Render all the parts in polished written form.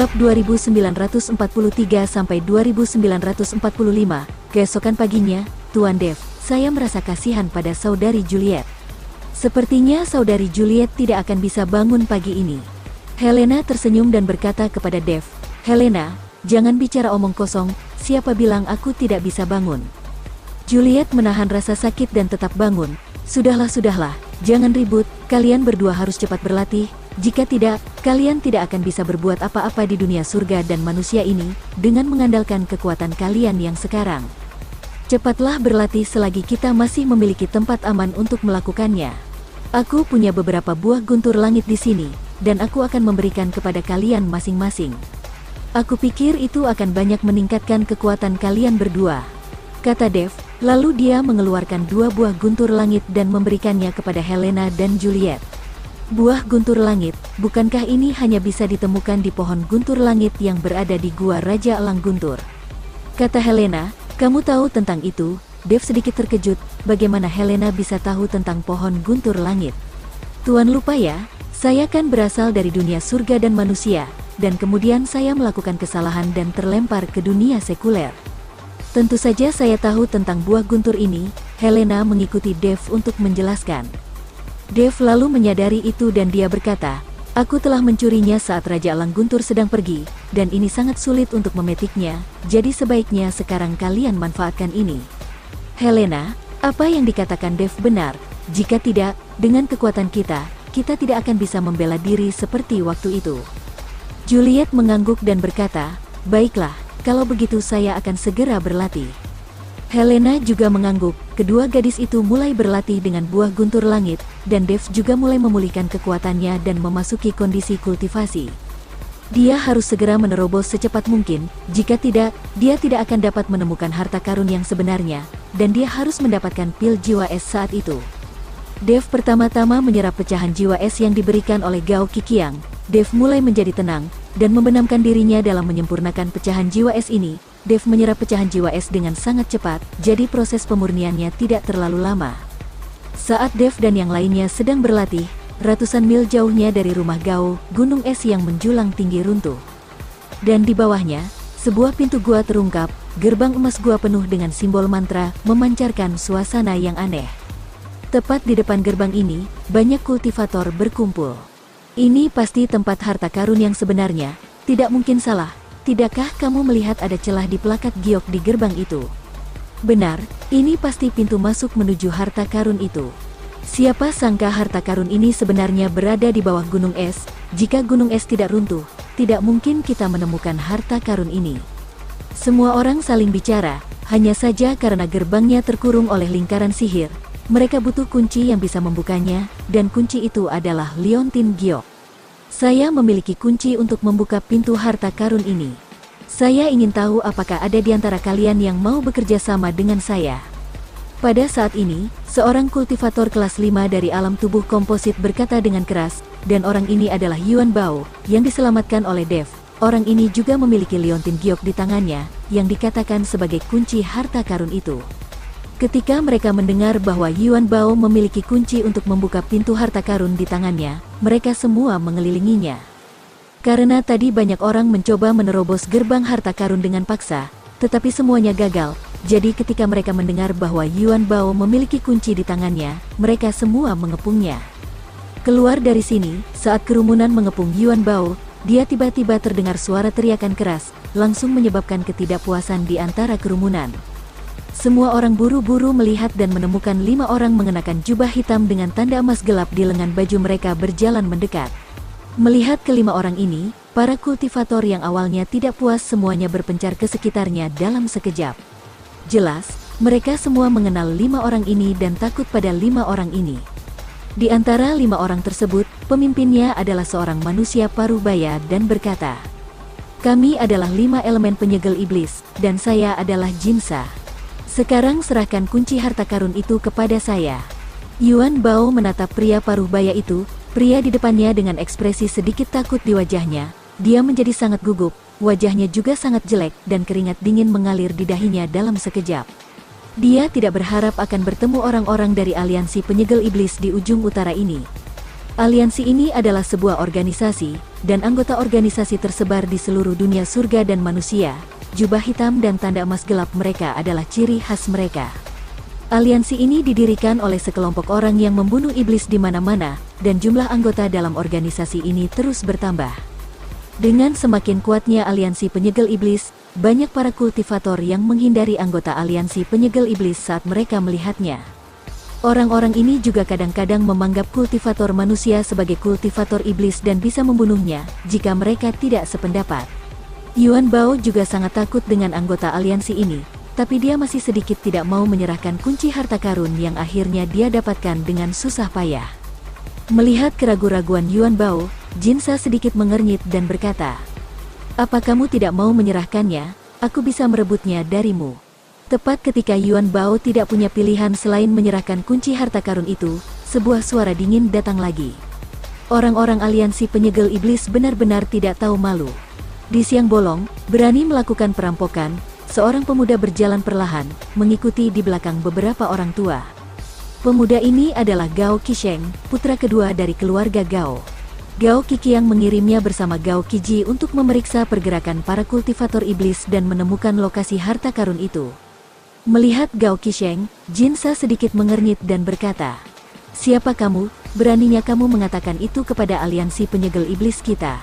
Bab 2943-2945. Keesokan paginya, Tuan Dev, saya merasa kasihan pada saudari Juliet. Sepertinya saudari Juliet tidak akan bisa bangun pagi ini. Helena tersenyum dan berkata kepada Dev, Helena, jangan bicara omong kosong, siapa bilang aku tidak bisa bangun? Juliet menahan rasa sakit dan tetap bangun. Sudahlah, jangan ribut, kalian berdua harus cepat berlatih. Jika tidak, kalian tidak akan bisa berbuat apa-apa di dunia surga dan manusia ini, dengan mengandalkan kekuatan kalian yang sekarang. Cepatlah berlatih selagi kita masih memiliki tempat aman untuk melakukannya. Aku punya beberapa buah guntur langit di sini, dan aku akan memberikan kepada kalian masing-masing. Aku pikir itu akan banyak meningkatkan kekuatan kalian berdua, kata Dev, lalu dia mengeluarkan 2 buah guntur langit dan memberikannya kepada Helena dan Juliet. Buah guntur langit, bukankah ini hanya bisa ditemukan di pohon guntur langit yang berada di gua Raja Elang Guntur? Kata Helena, kamu tahu tentang itu? Dev sedikit terkejut, bagaimana Helena bisa tahu tentang pohon guntur langit? Tuan lupa ya, saya kan berasal dari dunia surga dan manusia, dan kemudian saya melakukan kesalahan dan terlempar ke dunia sekuler. Tentu saja saya tahu tentang buah guntur ini. Helena mengikuti Dev untuk menjelaskan. Dev lalu menyadari itu dan dia berkata, aku telah mencurinya saat Raja Elang Guntur sedang pergi, dan ini sangat sulit untuk memetiknya, jadi sebaiknya sekarang kalian manfaatkan ini. Helena, apa yang dikatakan Dev benar? Jika tidak, dengan kekuatan kita tidak akan bisa membela diri seperti waktu itu. Juliet mengangguk dan berkata, baiklah, kalau begitu saya akan segera berlatih. Helena juga mengangguk. Kedua gadis itu mulai berlatih dengan buah guntur langit, dan Dev juga mulai memulihkan kekuatannya dan memasuki kondisi kultivasi. Dia harus segera menerobos secepat mungkin, jika tidak, dia tidak akan dapat menemukan harta karun yang sebenarnya, dan dia harus mendapatkan pil jiwa es saat itu. Dev pertama-tama menyerap pecahan jiwa es yang diberikan oleh Gao Qiqiang. Dev mulai menjadi tenang, dan membenamkan dirinya dalam menyempurnakan pecahan jiwa es ini. Dev menyerap pecahan jiwa es dengan sangat cepat, jadi proses pemurniannya tidak terlalu lama. Saat Dev dan yang lainnya sedang berlatih, ratusan mil jauhnya dari rumah Gao, gunung es yang menjulang tinggi runtuh. Dan di bawahnya, sebuah pintu gua terungkap, gerbang emas gua penuh dengan simbol mantra, memancarkan suasana yang aneh. Tepat di depan gerbang ini, banyak kultivator berkumpul. Ini pasti tempat harta karun yang sebenarnya, tidak mungkin salah. Tidakkah kamu melihat ada celah di plakat giok di gerbang itu? Benar, ini pasti pintu masuk menuju harta karun itu. Siapa sangka harta karun ini sebenarnya berada di bawah gunung es. Jika gunung es tidak runtuh, tidak mungkin kita menemukan harta karun ini. Semua orang saling bicara, hanya saja karena gerbangnya terkurung oleh lingkaran sihir. Mereka butuh kunci yang bisa membukanya, dan kunci itu adalah Liontin Giok. Saya memiliki kunci untuk membuka pintu harta karun ini. Saya ingin tahu apakah ada di antara kalian yang mau bekerja sama dengan saya. Pada saat ini, seorang kultivator kelas 5 dari alam tubuh komposit berkata dengan keras, dan orang ini adalah Yuan Bao, yang diselamatkan oleh Dev. Orang ini juga memiliki Liontin Giok di tangannya, yang dikatakan sebagai kunci harta karun itu. Ketika mereka mendengar bahwa Yuan Bao memiliki kunci untuk membuka pintu harta karun di tangannya, mereka semua mengelilinginya. Karena tadi banyak orang mencoba menerobos gerbang harta karun dengan paksa, tetapi semuanya gagal. Jadi ketika mereka mendengar bahwa Yuan Bao memiliki kunci di tangannya, mereka semua mengepungnya. Keluar dari sini, saat kerumunan mengepung Yuan Bao, dia tiba-tiba terdengar suara teriakan keras, langsung menyebabkan ketidakpuasan di antara kerumunan. Semua orang buru-buru melihat dan menemukan 5 orang mengenakan jubah hitam dengan tanda emas gelap di lengan baju mereka berjalan mendekat. Melihat kelima orang ini, para kultivator yang awalnya tidak puas semuanya berpencar ke sekitarnya dalam sekejap. Jelas, mereka semua mengenal 5 orang ini dan takut pada 5 orang ini. Di antara 5 orang tersebut, pemimpinnya adalah seorang manusia parubaya dan berkata, kami adalah 5 elemen penyegel iblis, dan saya adalah Jinsa. Sekarang serahkan kunci harta karun itu kepada saya. Yuan Bao menatap pria parubaya itu, pria di depannya dengan ekspresi sedikit takut di wajahnya. Dia menjadi sangat gugup, wajahnya juga sangat jelek dan keringat dingin mengalir di dahinya dalam sekejap. Dia tidak berharap akan bertemu orang-orang dari aliansi penyegel iblis di ujung utara ini. Aliansi ini adalah sebuah organisasi, dan anggota organisasi tersebar di seluruh dunia surga dan manusia. Jubah hitam dan tanda emas gelap mereka adalah ciri khas mereka. Aliansi ini didirikan oleh sekelompok orang yang membunuh iblis di mana-mana, dan jumlah anggota dalam organisasi ini terus bertambah. Dengan semakin kuatnya aliansi penyegel iblis, banyak para kultivator yang menghindari anggota aliansi penyegel iblis saat mereka melihatnya. Orang-orang ini juga kadang-kadang menganggap kultivator manusia sebagai kultivator iblis dan bisa membunuhnya jika mereka tidak sependapat. Yuan Bao juga sangat takut dengan anggota aliansi ini, tapi dia masih sedikit tidak mau menyerahkan kunci harta karun yang akhirnya dia dapatkan dengan susah payah. Melihat keraguan-raguan Yuan Bao, Jinsa sedikit mengernyit dan berkata, "Apa kamu tidak mau menyerahkannya? Aku bisa merebutnya darimu." Tepat ketika Yuan Bao tidak punya pilihan selain menyerahkan kunci harta karun itu, sebuah suara dingin datang lagi. Orang-orang aliansi penyegel iblis benar-benar tidak tahu malu. Di siang bolong, berani melakukan perampokan, seorang pemuda berjalan perlahan, mengikuti di belakang beberapa orang tua. Pemuda ini adalah Gao Qisheng, putra kedua dari keluarga Gao. Gao Qiqiang mengirimnya bersama Gao Qiji untuk memeriksa pergerakan para kultivator iblis dan menemukan lokasi harta karun itu. Melihat Gao Qisheng, Jinsa sedikit mengernyit dan berkata, "Siapa kamu? Beraninya kamu mengatakan itu kepada aliansi penyegel iblis kita?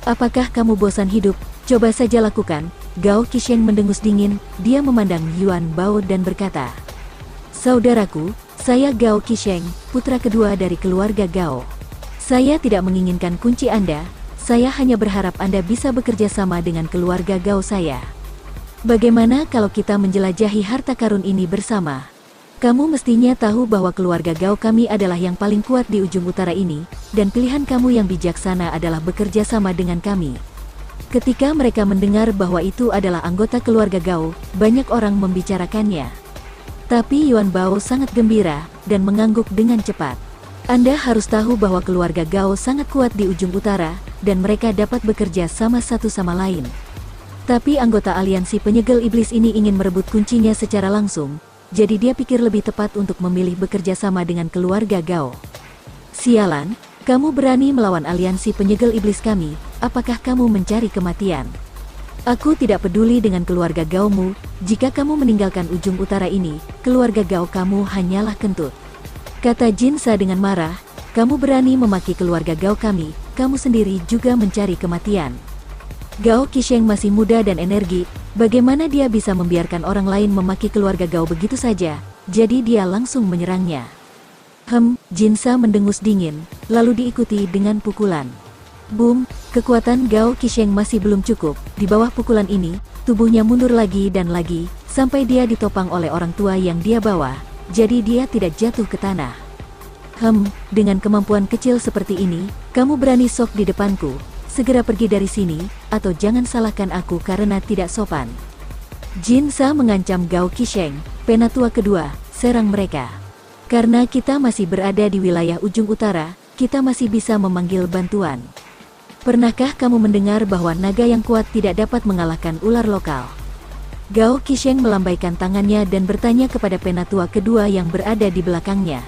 Apakah kamu bosan hidup? Coba saja lakukan." Gao Qisheng mendengus dingin, dia memandang Yuan Bao dan berkata, "Saudaraku, saya Gao Qisheng, putra kedua dari keluarga Gao. Saya tidak menginginkan kunci Anda, saya hanya berharap Anda bisa bekerja sama dengan keluarga Gao saya. Bagaimana kalau kita menjelajahi harta karun ini bersama? Kamu mestinya tahu bahwa keluarga Gao kami adalah yang paling kuat di ujung utara ini, dan pilihan kamu yang bijaksana adalah bekerja sama dengan kami." Ketika mereka mendengar bahwa itu adalah anggota keluarga Gao, banyak orang membicarakannya. Tapi Yuan Bao sangat gembira, dan mengangguk dengan cepat. "Anda harus tahu bahwa keluarga Gao sangat kuat di ujung utara, dan mereka dapat bekerja sama satu sama lain. Tapi anggota aliansi penyegel iblis ini ingin merebut kuncinya secara langsung, jadi dia pikir lebih tepat untuk memilih bekerja sama dengan keluarga Gao. Sialan, kamu berani melawan aliansi penyegel iblis kami, apakah kamu mencari kematian? Aku tidak peduli dengan keluarga Gaomu, jika kamu meninggalkan ujung utara ini, keluarga Gao kamu hanyalah kentut," kata Jinsa dengan marah. "Kamu berani memaki keluarga Gao kami, kamu sendiri juga mencari kematian." Gao Qisheng masih muda dan energi, bagaimana dia bisa membiarkan orang lain memaki keluarga Gao begitu saja, jadi dia langsung menyerangnya. Jinsa mendengus dingin, lalu diikuti dengan pukulan. Boom, kekuatan Gao Qisheng masih belum cukup. Di bawah pukulan ini, tubuhnya mundur lagi dan lagi, sampai dia ditopang oleh orang tua yang dia bawa, jadi dia tidak jatuh ke tanah. Dengan kemampuan kecil seperti ini, kamu berani sok di depanku. Segera pergi dari sini, atau jangan salahkan aku karena tidak sopan. Jinsa mengancam Gao Qisheng, penatua kedua, serang mereka. Karena kita masih berada di wilayah ujung utara, kita masih bisa memanggil bantuan. Pernahkah kamu mendengar bahwa naga yang kuat tidak dapat mengalahkan ular lokal? Gao Qisheng melambaikan tangannya dan bertanya kepada penatua kedua yang berada di belakangnya.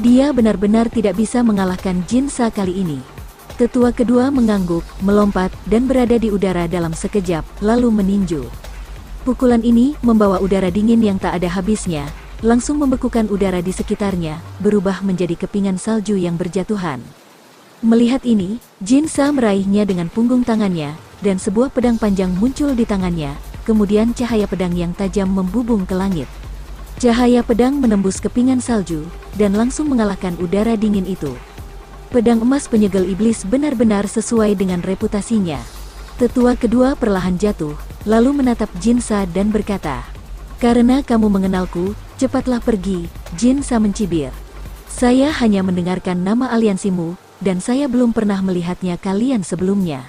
Dia benar-benar tidak bisa mengalahkan Jinsa kali ini. Tetua kedua mengangguk, melompat, dan berada di udara dalam sekejap, lalu meninju. Pukulan ini membawa udara dingin yang tak ada habisnya, langsung membekukan udara di sekitarnya, berubah menjadi kepingan salju yang berjatuhan. Melihat ini, Jinsa meraihnya dengan punggung tangannya, dan sebuah pedang panjang muncul di tangannya, kemudian cahaya pedang yang tajam membubung ke langit. Cahaya pedang menembus kepingan salju, dan langsung mengalahkan udara dingin itu. Pedang emas penyegel iblis benar-benar sesuai dengan reputasinya. Tetua kedua perlahan jatuh, lalu menatap Jinsa dan berkata, "Karena kamu mengenalku, cepatlah pergi." Jinsa mencibir. "Saya hanya mendengarkan nama aliansimu, dan saya belum pernah melihatnya kalian sebelumnya."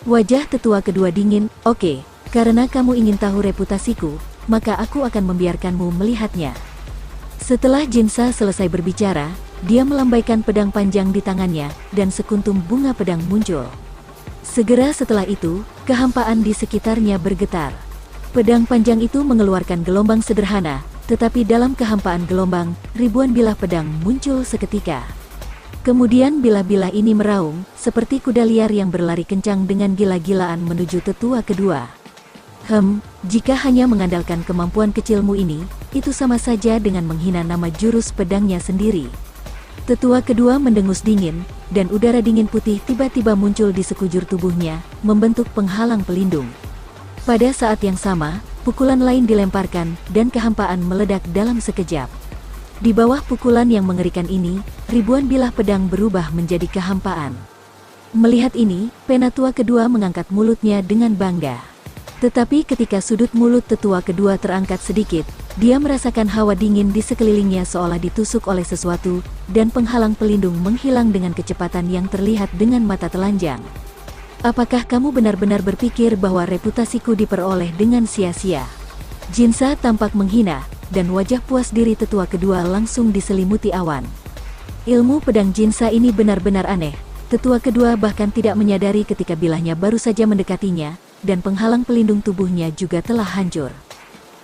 Wajah tetua kedua dingin. "Oke, karena kamu ingin tahu reputasiku, maka aku akan membiarkanmu melihatnya." Setelah Jinsa selesai berbicara, dia melambaikan pedang panjang di tangannya, dan sekuntum bunga pedang muncul. Segera setelah itu, kehampaan di sekitarnya bergetar. Pedang panjang itu mengeluarkan gelombang sederhana, tetapi dalam kehampaan gelombang, ribuan bilah pedang muncul seketika. Kemudian bilah-bilah ini meraung, seperti kuda liar yang berlari kencang dengan gila-gilaan menuju tetua kedua. Jika hanya mengandalkan kemampuan kecilmu ini, itu sama saja dengan menghina nama jurus pedangnya sendiri. Tetua kedua mendengus dingin, dan udara dingin putih tiba-tiba muncul di sekujur tubuhnya, membentuk penghalang pelindung. Pada saat yang sama, pukulan lain dilemparkan, dan kehampaan meledak dalam sekejap. Di bawah pukulan yang mengerikan ini, ribuan bilah pedang berubah menjadi kehampaan. Melihat ini, penatua kedua mengangkat mulutnya dengan bangga. Tetapi ketika sudut mulut tetua kedua terangkat sedikit, dia merasakan hawa dingin di sekelilingnya seolah ditusuk oleh sesuatu, dan penghalang pelindung menghilang dengan kecepatan yang terlihat dengan mata telanjang. Apakah kamu benar-benar berpikir bahwa reputasiku diperoleh dengan sia-sia? Jinsa tampak menghina, dan wajah puas diri tetua kedua langsung diselimuti awan. Ilmu pedang Jinsa ini benar-benar aneh. Tetua kedua bahkan tidak menyadari ketika bilahnya baru saja mendekatinya, dan penghalang pelindung tubuhnya juga telah hancur.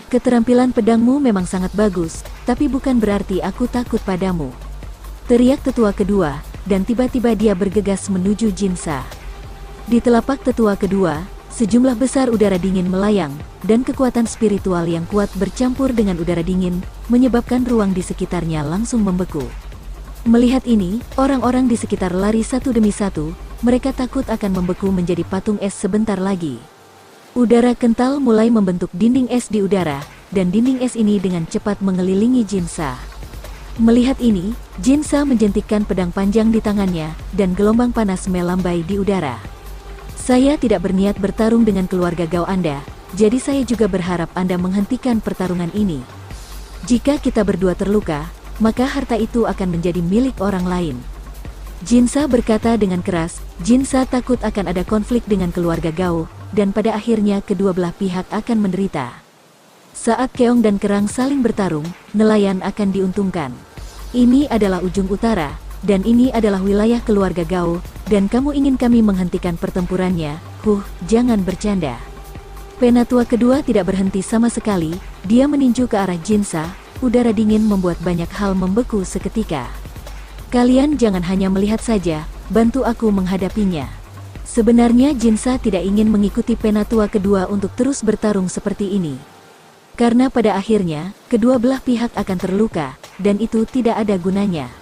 Keterampilan pedangmu memang sangat bagus, tapi bukan berarti aku takut padamu. Teriak tetua kedua, dan tiba-tiba dia bergegas menuju Jinsa. Di telapak tetua kedua, sejumlah besar udara dingin melayang, dan kekuatan spiritual yang kuat bercampur dengan udara dingin, menyebabkan ruang di sekitarnya langsung membeku. Melihat ini, orang-orang di sekitar lari satu demi satu, mereka takut akan membeku menjadi patung es sebentar lagi. Udara kental mulai membentuk dinding es di udara, dan dinding es ini dengan cepat mengelilingi Jinsa. Melihat ini, Jinsa menjentikkan pedang panjang di tangannya, dan gelombang panas melambai di udara. Saya tidak berniat bertarung dengan keluarga Gao Anda, jadi saya juga berharap Anda menghentikan pertarungan ini. Jika kita berdua terluka, maka harta itu akan menjadi milik orang lain. Jinsa berkata dengan keras. Jinsa takut akan ada konflik dengan keluarga Gao, dan pada akhirnya kedua belah pihak akan menderita. Saat Keong dan Kerang saling bertarung, nelayan akan diuntungkan. Ini adalah ujung utara, dan ini adalah wilayah keluarga Gao, dan kamu ingin kami menghentikan pertempurannya? Jangan bercanda. Penatua kedua tidak berhenti sama sekali, dia meninju ke arah Jinsa. Udara dingin membuat banyak hal membeku seketika. Kalian jangan hanya melihat saja, bantu aku menghadapinya. Sebenarnya Jinsa tidak ingin mengikuti penatua kedua untuk terus bertarung seperti ini. Karena pada akhirnya, kedua belah pihak akan terluka, dan itu tidak ada gunanya.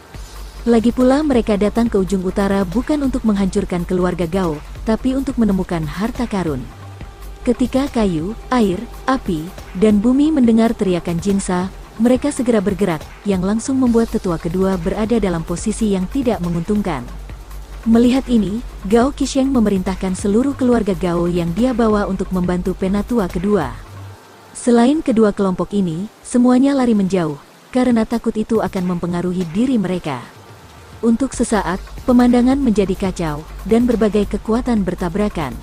Lagi pula mereka datang ke ujung utara bukan untuk menghancurkan keluarga Gao, tapi untuk menemukan harta karun. Ketika kayu, air, api, dan bumi mendengar teriakan Jinsa, mereka segera bergerak, yang langsung membuat tetua kedua berada dalam posisi yang tidak menguntungkan. Melihat ini, Gao Qisheng memerintahkan seluruh keluarga Gao yang dia bawa untuk membantu penatua kedua. Selain kedua kelompok ini, semuanya lari menjauh, karena takut itu akan mempengaruhi diri mereka. Untuk sesaat, pemandangan menjadi kacau, dan berbagai kekuatan bertabrakan.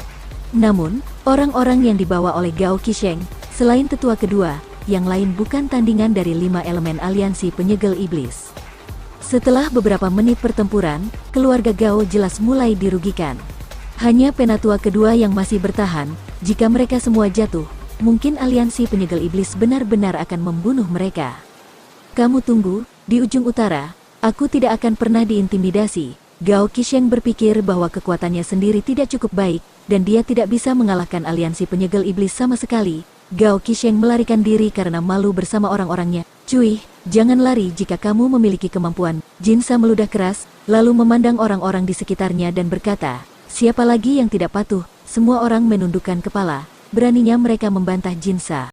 Namun, orang-orang yang dibawa oleh Gao Qisheng, selain tetua kedua, yang lain bukan tandingan dari 5 elemen aliansi penyegel iblis. Setelah beberapa menit pertempuran, keluarga Gao jelas mulai dirugikan. Hanya penatua kedua yang masih bertahan. Jika mereka semua jatuh, mungkin aliansi penyegel iblis benar-benar akan membunuh mereka. Kamu tunggu, di ujung utara. Aku tidak akan pernah diintimidasi. Gao Qisheng berpikir bahwa kekuatannya sendiri tidak cukup baik, dan dia tidak bisa mengalahkan aliansi penyegel iblis sama sekali. Gao Qisheng melarikan diri karena malu bersama orang-orangnya. Cuy, jangan lari jika kamu memiliki kemampuan. Jinsa meludah keras, lalu memandang orang-orang di sekitarnya dan berkata, siapa lagi yang tidak patuh? Semua orang menundukkan kepala. Beraninya mereka membantah Jinsa.